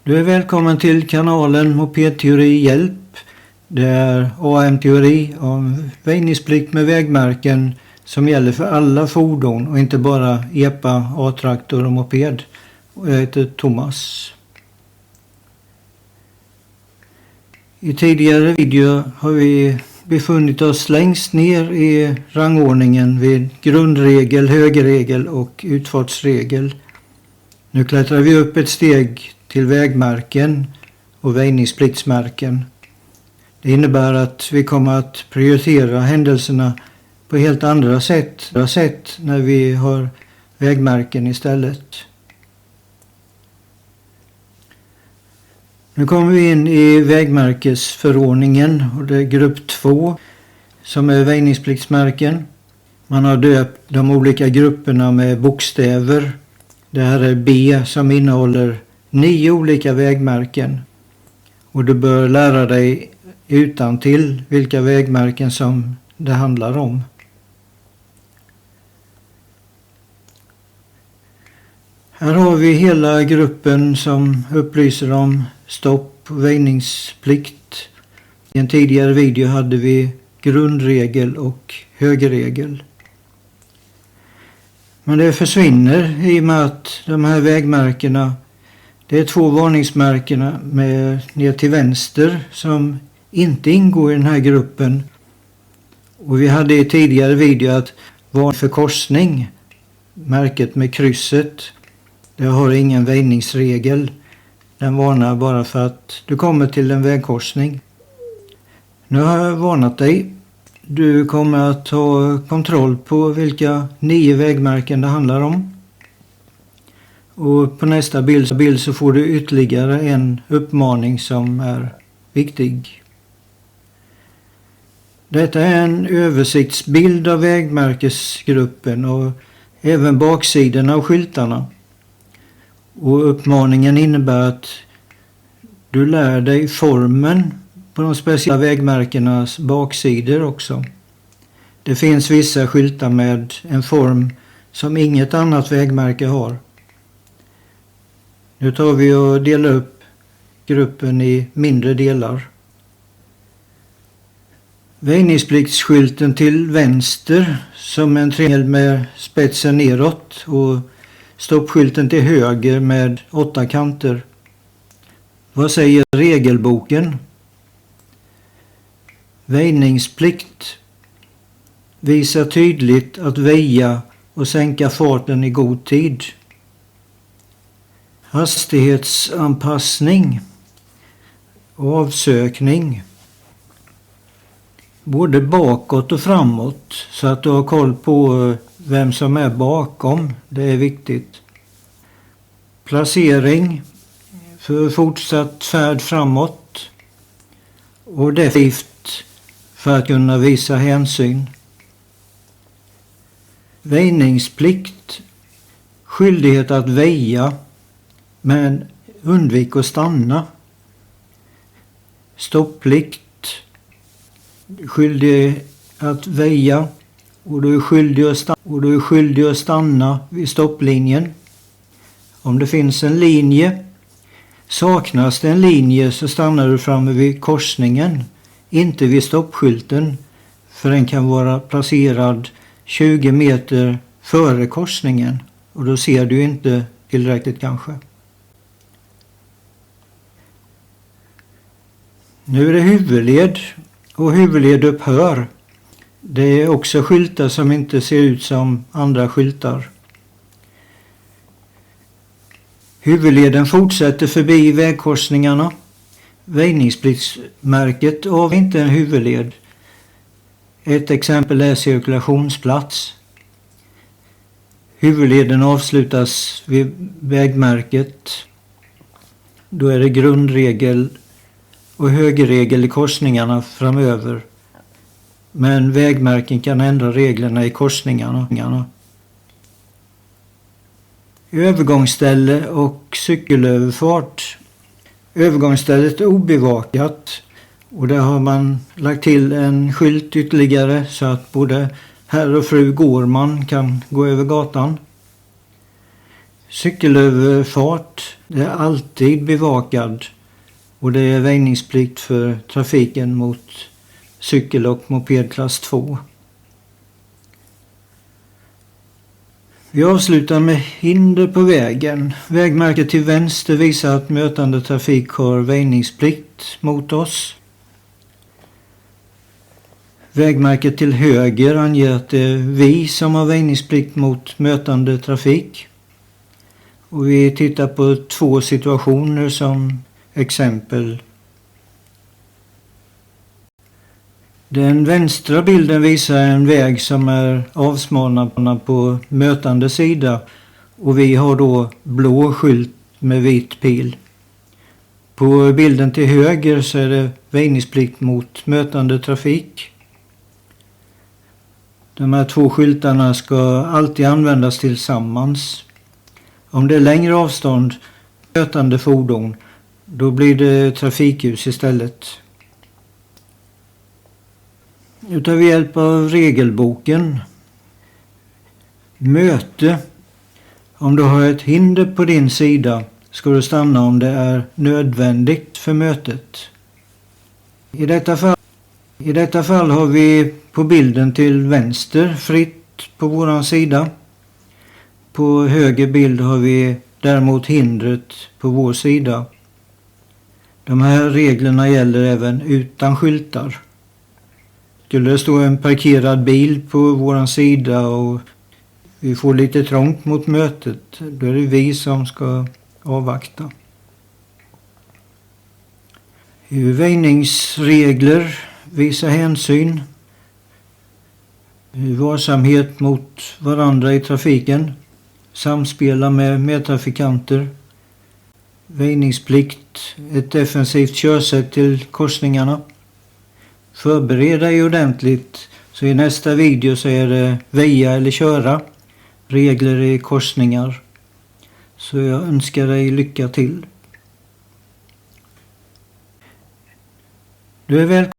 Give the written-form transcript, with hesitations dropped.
Du är välkommen till kanalen Mopedteori Hjälp. Det är AM-teori om väjningsplikt med vägmärken som gäller för alla fordon och inte bara EPA, A-traktor och moped. Och jag heter Thomas. I tidigare video har vi befunnit oss längst ner i rangordningen vid grundregel, högerregel och utfartsregel. Nu klättrar vi upp ett steg till vägmärken och väjningspliktsmärken. Det innebär att vi kommer att prioritera händelserna på helt andra sätt när vi har vägmärken istället. Nu kommer vi in i vägmärkesförordningen och det är grupp 2 som är väjningspliktsmärken. Man har döpt de olika grupperna med bokstäver. Det här är B som innehåller 9 olika vägmärken. Och du bör lära dig utantill vilka vägmärken som det handlar om. Här har vi hela gruppen som upplyser om stopp och väjningsplikt. I en tidigare video hade vi grundregel och högerregel. Men det försvinner i och med att de här vägmärkena, det är 2 varningsmärken med ner till vänster som inte ingår i den här gruppen. Och vi hade i tidigare video att varning för korsning, märket med krysset, det har ingen väjningsregel. Den varnar bara för att du kommer till en vägkorsning. Nu har jag varnat dig. Du kommer att ha kontroll på vilka 9 vägmärken det handlar om. Och på nästa bild så får du ytterligare en uppmaning som är viktig. Detta är en översiktsbild av vägmärkesgruppen och även baksidan av skyltarna. Och uppmaningen innebär att du lär dig formen på de speciella vägmärkenas baksidor också. Det finns vissa skyltar med en form som inget annat vägmärke har. Nu tar vi och delar upp gruppen i mindre delar. Väjningspliktsskylten till vänster som en triangel med spetsen neråt och stoppskylten till höger med 8 kanter. Vad säger regelboken? Väjningsplikt visar tydligt att väja och sänka farten i god tid. Hastighetsanpassning och avsökning. Både bakåt och framåt så att du har koll på vem som är bakom. Det är viktigt. Placering för fortsatt färd framåt. Och definitivt för att kunna visa hänsyn. Väjningsplikt. Skyldighet att väja men undvik att stanna. Stopplikt. Skyldig att väja och du är skyldig att stanna vid stopplinjen. Om det finns en linje, saknas det en linje så stannar du framme vid korsningen, inte vid stoppskylten, för den kan vara placerad 20 meter före korsningen och då ser du inte tillräckligt kanske. Nu är det huvudled och huvudledupphör. Det är också skyltar som inte ser ut som andra skyltar. Huvudleden fortsätter förbi vägkorsningarna. Väjningspliktsmärket av inte en huvudled. Ett exempel är cirkulationsplats. Huvudleden avslutas vid vägmärket. Då är det grundregel och högerregel i korsningarna framöver. Men vägmärken kan ändra reglerna i korsningarna. Övergångsställe och cykelöverfart. Övergångsstället är obevakat och där har man lagt till en skylt ytterligare så att både herr och fru Gårman kan gå över gatan. Cykelöverfart är alltid bevakad och det är väjningsplikt för trafiken mot cykel- och mopedklass 2. Vi avslutar med hinder på vägen. Vägmärket till vänster visar att mötande trafik har väjningsplikt mot oss. Vägmärket till höger anger att det är vi som har väjningsplikt mot mötande trafik. Och vi tittar på 2 situationer som exempel. Den vänstra bilden visar en väg som är avsmalnad på mötande sida och vi har då blå skylt med vit pil. På bilden till höger så är det väjningsplikt mot mötande trafik. De här 2 skyltarna ska alltid användas tillsammans. Om det är längre avstånd mötande fordon, då blir det trafikljus istället. Nu tar vi hjälp av regelboken. Möte. Om du har ett hinder på din sida ska du stanna om det är nödvändigt för mötet. I detta fall har vi på bilden till vänster fritt på våran sida. På höger bild har vi däremot hindret på vår sida. De här reglerna gäller även utan skyltar. Skulle det stå en parkerad bil på våran sida och vi får lite trångt mot mötet, då är det vi som ska avvakta. Väjningsregler, visa hänsyn, varsamhet mot varandra i trafiken, samspela med medtrafikanter, väjningsplikt, ett defensivt körsätt till korsningarna. Förbered dig ordentligt, så i nästa video så är det väja eller köra, regler i korsningar. Så jag önskar dig lycka till. Du är välkommen.